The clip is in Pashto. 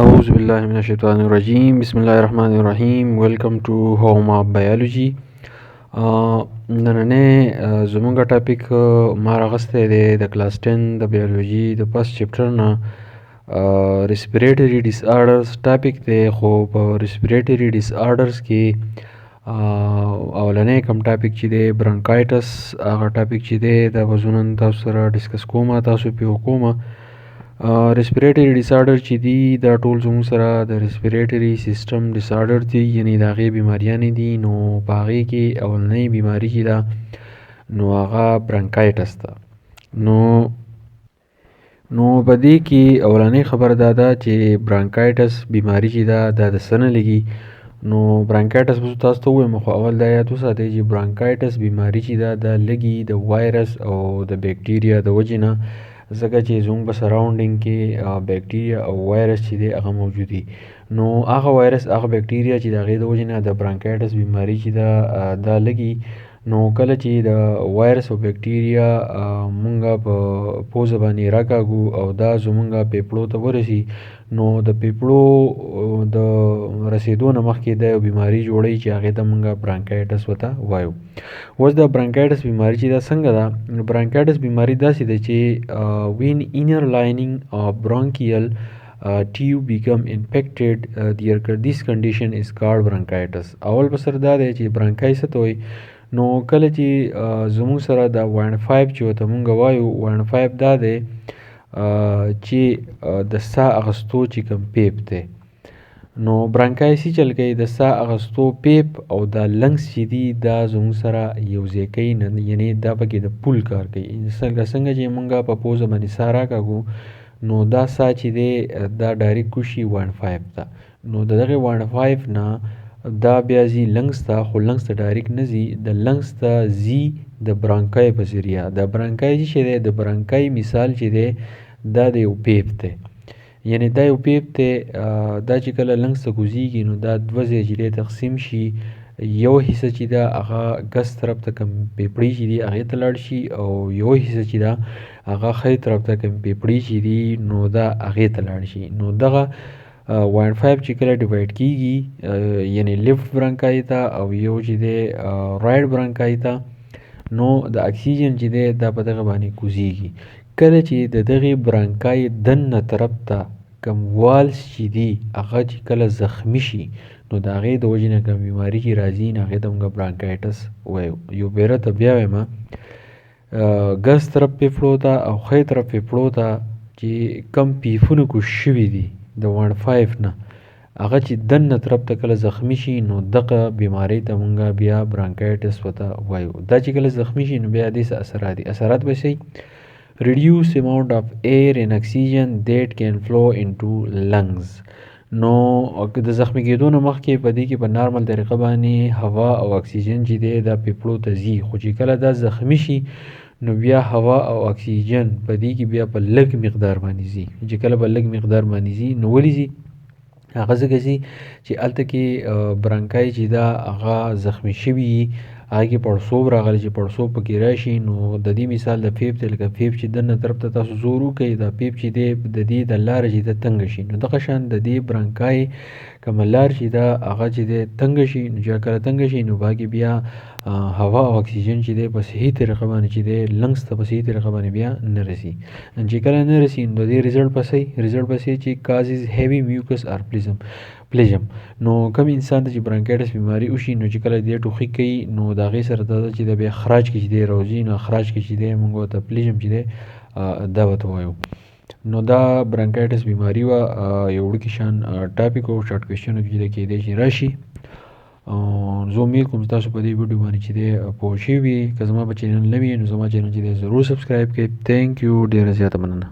أعوذ بالله من الشیطان الرجیم. بسم الله الرحمن الرحیم. ویلکم ټو هوم اف بایولوژي. نننې زمونږ ټاپک ما راغستی دی د کلاس 10 د بایولوژي د فرست چپټر نه ریسپیریټري ډیس آرډرز ټاپک دی. خو په ریسپیریټري ډیس آرډرز کې اولنی کوم ټاپک چې دی برانکایټس، هغه ټاپک چې دی دا به زه نن تاسو سره ډسکس کومه، تاسو پې وکومه. ریسپیریټري ډیس آرډر چې دي دا ټول زموږ سره د ریسپیریټري سیسټم ډیس آرډر دي، یعنې د هغې بیماریانې دي. نو په هغې کې اولنۍ بیماري چې ده نو هغه برانکایټس ده. نو په دې کې اولنۍ خبره دا ده چې برانکایټس بیماري چې ده دا د څه نه لګي. نو برانکایټس به تاسو ته ووایم، خو اول دا یاد وساتئ چې برانکایټس بیماري چې ده دا لګي د وایرس او د بیکټیریا د وجې نه، ځکه چې زموږ په سراونډینګ کې بیکټیریا او وایرس چې دی هغه موجود دي. نو هغه وایرس هغه بیکټیریا چې د هغې د وجې نه د برانکایټس بیماري چې ده دا لګي. نو کله چې د وایرس او بیکټیریا مونږه په پوزه باندې راکاږو او دا زمونږه پیپړو ته ورسي، نو د پیپړو د رسېدو نه مخکې دا یو بیماري جوړوي چې هغې ته مونږه برانکایټس ورته وایو. اوس د برانکایټس بیماري چې دا څنګه ده؟ برانکایټس بیماري داسې ده چې when inner lining of bronchial tube become infected, this condition is called bronchitis. اول بسر دا دی چې برانکای څه ته وایي. نو کله چې زموږ سره دا 1.5 چې ورته مونږ وایو 1.5 دا دی چې د ساه اخیستو چې کوم پیپ دی. نو برانکای څه چل کوي؟ د ساه اخیستو پیپ او دا لنګس چې دي دا زموږ سره یو ځای کوي، یعنې دا پکې د پول کار کوي. څنګه چې مونږ په پوزه باندې ساه راکاږو نو دا ساه چې دی دا ډایرکټ کوشي 1.5 ته. نو د دغې 1.5 نه دا بیا ځي لنګس ته، خو لنګس ته ډایرکټ نه ځي، د لنګس ته ځي د برانکای په ذریعه. د برانکای چې دی د برانکای مثال چې دی دا د یو پیپ دی، یعنې دا یو پیپ دی. دا چې کله لنګس ته کوزیږي نو دا دوه ځای چې دی تقسیم شي، یو حصه چې ده هغه ګس طرف ته کوم پیپړي چې دي هغې ته لاړ شي، او یو حصه چې ده هغه ښی طرف ته کوم پیپړي چې دي نو دا هغې ته لاړ شي. نو دغه 1.5 چې کله ډیوایډ کېږي، یعنې لیفټ برانکای ته او یو چې دی رایټ برانکای ته، نو د اکسیجن چې دی دا په دغه باندې کوزیږي. کله چې د دغې برانکای دننه طرف ته کوم والز چې دي هغه چې کله زخمی شي نو د هغې د وجې نه کوم بیماري چې راځي نو هغې ته موږ برانکایټس وایو. یو بیره ته بیا وایم، ګس طرف پیپړو ته او ښی طرف پیپړو ته چې کم پیپونه کوز شوي دي د 1.5 نه، هغه چې دننه طرف ته کله زخمی شي نو دغه بیمارۍ ته مونږ بیا برانکایټس ورته وایو. دا چې کله زخمی شي نو بیا دې څه اثرات دي؟ اثرات به شي reduce amount of air and oxygen that can flow into lungs. نو د زخمی کېدو نه مخکې په دې کې په نارمل طریقه باندې هوا او اکسیجن چې دی دا پیپړو ته ځي، خو چې کله دا زخمی شي نو بیا هوا او اکسیجن په دې کې بیا په لږ مقدار باندې ځي. چې کله په لږ مقدار باندې ځي نو ولې ځي؟ هغه ځکه ځي چې هلته کې برانکای چې دا هغه زخمی شوي هغه کې پړسوب راغلی، چې پړسوب پکې راشي نو د دې مثال د پیپ دی. لکه پیپ چې دننه طرف ته تاسو زور وکړئ، دا پیپ چې دی د دې د لاره چې ده تنګه شي، نو دغه شان د دې برانکای کومه لار چې ده هغه چې دی تنګه شي، نو چې کله تنګه شي نو باقي بیا هوا او اکسیجن چې دی په صحیح طریقه باندې چې دی لنګس ته په صحیح طریقه باندې بیا نه رسي. چې کله نه رسي نو د دې ریزلټ پسې چې کازز هیوي میوکس اور پلیجم. نو کوم انسان ته چې برانکایټس بیماري وشي نو چې کله دې ټوخي کوي نو د هغې سره دا چې د بیا خراج کې چې دی راوځي، نو خراج کې چې دی موږ ورته پلیجم چې دی دا ورته وایو. نو دا برانکایټس بیماري وه، یو وړوکي شان ټاپک و، شارټ کوېسچنو کې چې کېدی شي راشي. زه امید کوم تاسو په دې ویډیو باندې چې دی پوه شوي. که زما په چینل نوي نو زما چینل چې دی ضرور سبسکرایب کړئ. تھینک یو، ډېره زیاته مننه.